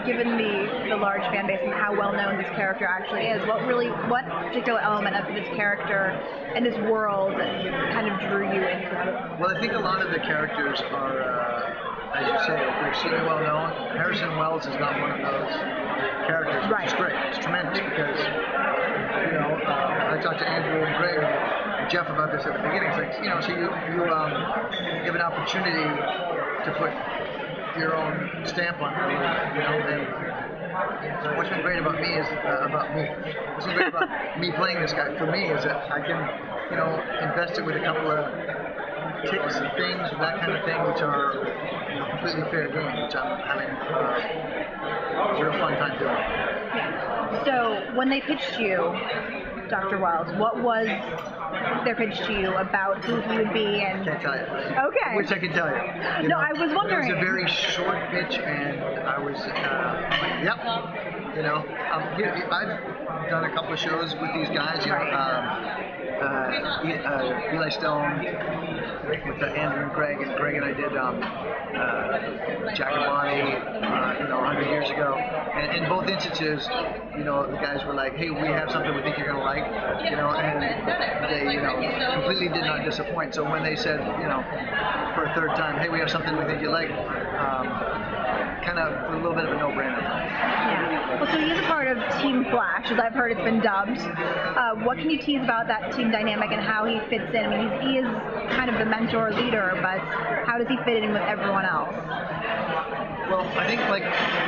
given the large fan base and how well known this character actually is, what particular element of this character and this world kind of drew you into it? Well, I think a lot of the characters are, as you say, they're extremely well known. Harrison Wells is not one of those characters, which is great. It's tremendous because, I talked to Andrew and Greg and Jeff about this at the beginning. It's like, so you have an opportunity to put your own stamp on it, and what's been great about me is what's been great about me playing this guy for me is that I can, invest it with a couple of ticks and things, that kind of thing, which are completely fair game, which I'm having a real fun time doing. So when they pitched you, Dr. Wells, what was their pitch to you about who he would be? And can't tell you. Okay. Which I can tell you. No, I was wondering. It was a very short pitch, and I was like, yep. I've done a couple of shows with these guys. Eli Stone with Andrew and Greg and I did Jack and Bonnie, 100 years ago. And in both instances, the guys were like, hey, we have something we think you're going to like, and they, completely did not disappoint. So when they said, for a third time, hey, we have something we think you like, kind of a little bit of a no-brainer. Yeah. Well, so he's a part of Team Flash, as I've heard it's been dubbed. What can you tease about that team dynamic and how he fits in? I mean, he is kind of the mentor leader, but how does he fit in with everyone else? Well, I think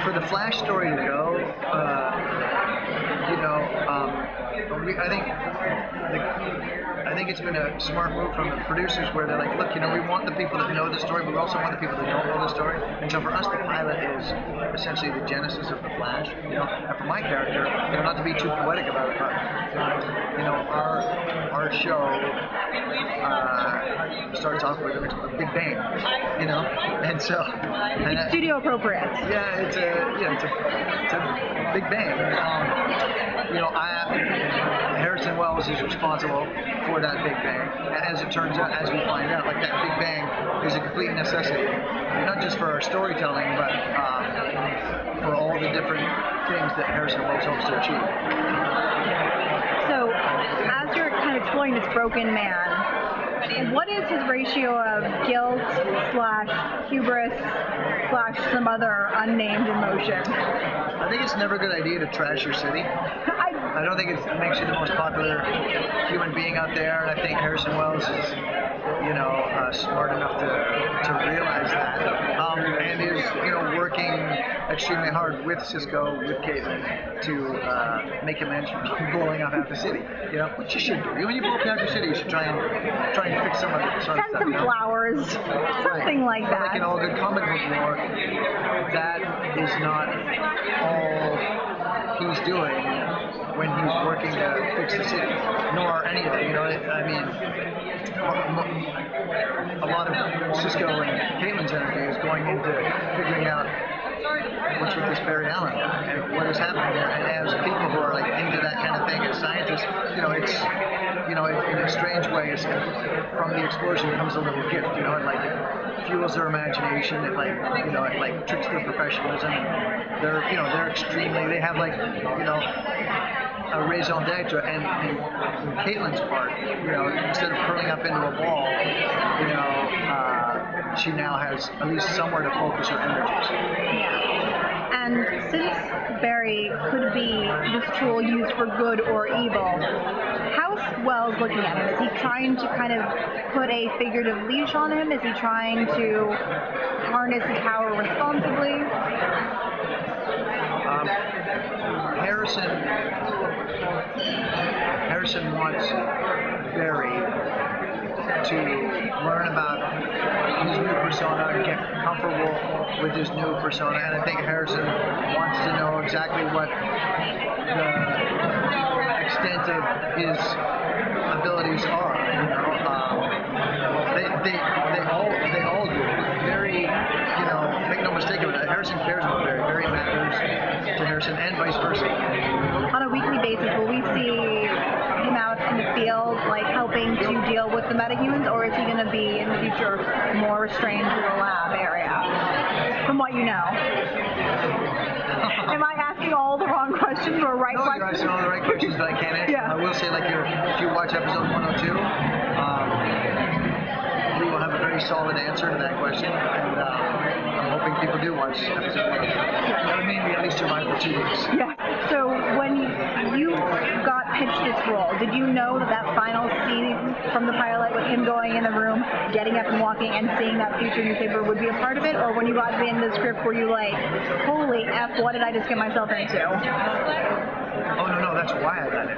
for the Flash story to go, I think it's been a smart move from the producers where they're like, look, we want the people that know the story, but we also want the people that don't know the story. And so for us, the pilot is essentially the genesis of the Flash. And for my character, not to be too poetic about it, but our show starts off with a Big Bang, and so it's studio appropriate. Yeah, it's a Big Bang. Harrison Wells is responsible for that Big Bang. And as it turns out, as we find out, that Big Bang is a complete necessity, not just for our storytelling, but for all the different things that Harrison Wells hopes to achieve. So, as you're kind of exploring this broken man, what is his ratio of guilt / hubris / some other unnamed emotion? I think it's never a good idea to trash your city. I don't think it makes you the most popular human being out there, and I think Harrison Wells is, smart enough to realize that, and is, working extremely hard with Cisco, with Caitlin, to make amends for blowing up half the city. Which you should do. When you blow up half the city, you should try and fix some of the sort of stuff. Send some flowers, something like that. Like in all good comic book lore, that is not all he's doing when he's working to fix the city, nor any of it. I mean, a lot of Cisco and Caitlin's energy is going into figuring out what's with this Barry Allen guy and what is happening there. And as people who are into that kind of thing, as scientists, it's in a strange way, it's, from the explosion comes a little gift. It fuels their imagination. It tricks their professionalism. They're extremely. They have a raison d'etre, and Caitlin's part, instead of curling up into a ball, she now has at least somewhere to focus her energies. Yeah. And since Barry could be this tool used for good or evil, how's Wells looking at him? Is he trying to kind of put a figurative leash on him? Is he trying to harness his power responsibly? Harrison wants Barry to learn about his new persona and get comfortable with his new persona, and I think Harrison wants to know exactly what the extent of his abilities are. They all do. Barry, make no mistake about it, Harrison cares about Barry. Barry matters to Harrison, and vice versa. On a weekly basis, will we see him out in the field, helping to deal with the metahumans, or is he going to be in the future more restrained to the lab area, from what you know? asking all the wrong questions or right No, questions? you're asking all the right questions that I can't answer. Yeah. I will say, like, if you watch episode 102, we will have a very solid answer to that question, and I'm hoping people do watch episode 102. That would mean we at least survive for 2 weeks. Yeah. So when you got pitched this role, did you know that final scene from the pilot with him going in the room, getting up and walking and seeing that future newspaper would be a part of it? Or when you got to the end of the script, were you like, holy F, what did I just get myself into? Oh, no, that's why I got it.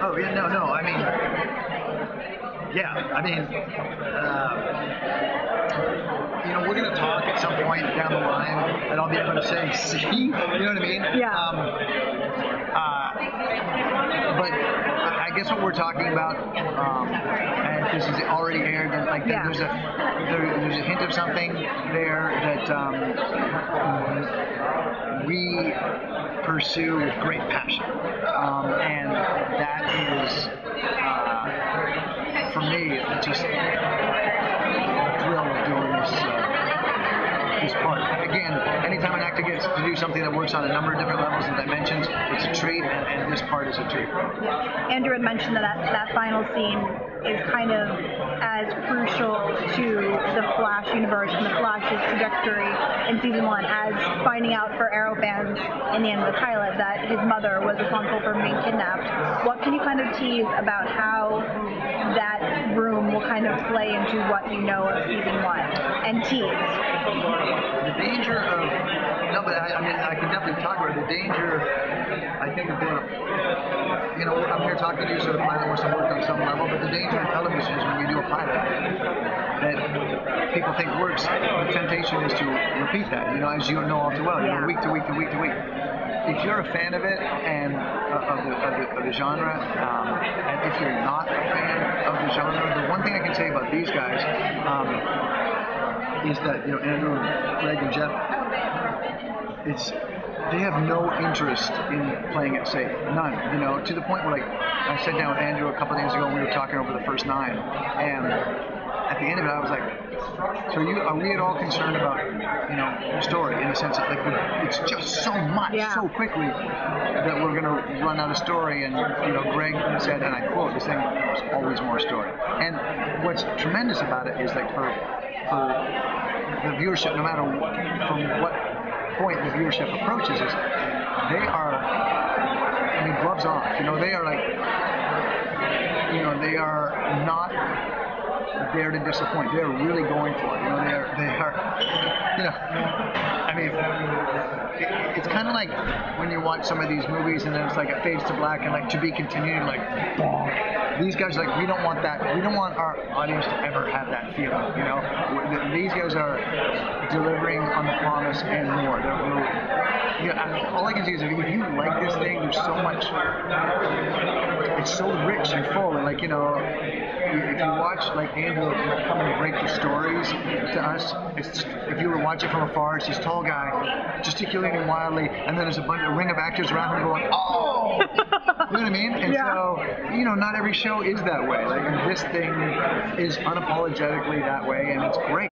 Oh, yeah, no, I mean, we're going to talk at some point down the line, and I'll be able to say, see, you know what I mean? Yeah. But I guess what we're talking about, and if this is already aired, then like there's a hint of something there that we pursue with great passion, and that is for me just the thrill of doing this part. Again, anytime an actor gets to do something that works on a number of different levels and dimensions, it's a treat, and this part is a treat. Andrew had mentioned that final scene is kind of as crucial to the Flash universe and the Flash's trajectory in season 1 as finding out for Arrow fans in the end of the pilot that his mother was responsible for being kidnapped. What can you kind of tease about how that room will kind of play into what you know of season 1 and tease? The danger of I can definitely talk about it. The danger, I think, of being, I'm here talking to you, so the pilot must have worked on some level, but the danger in television is when you do a pilot that people think works, the temptation is to repeat that, as you know all too well, week to week to week to week. If you're a fan of it and of the genre, and if you're not a fan of the genre, the one thing I can say about these guys is that Andrew, Greg, and Jeff, they have no interest in playing it safe, none. To the point where I sat down with Andrew a couple of days ago and we were talking over the first 9, and at the end of it I was like, so are we at all concerned about story, in the sense that it's just so much so quickly that we're going to run out of story? And Greg said, and I quote, this thing, there's always more story. And what's tremendous about it is for the viewership, no matter from what point the viewership approaches us, they are, gloves off. They are they are not there to disappoint. They're really going for it. It's kind of like when you watch some of these movies and then it's like it fades to black and to be continued, bonk. These guys we don't want that. We don't want our audience to ever have that feeling. These guys are delivering on the promise and more. All I can say is if you like this thing, there's so much. It's so rich and full, and if you watch Andrew come and break the stories to us, if you were to watch it from afar, it's this tall guy gesticulating wildly, and then there's a ring of actors around him going, oh! You know what I mean? And so, not every show is that way. This thing is unapologetically that way, and it's great.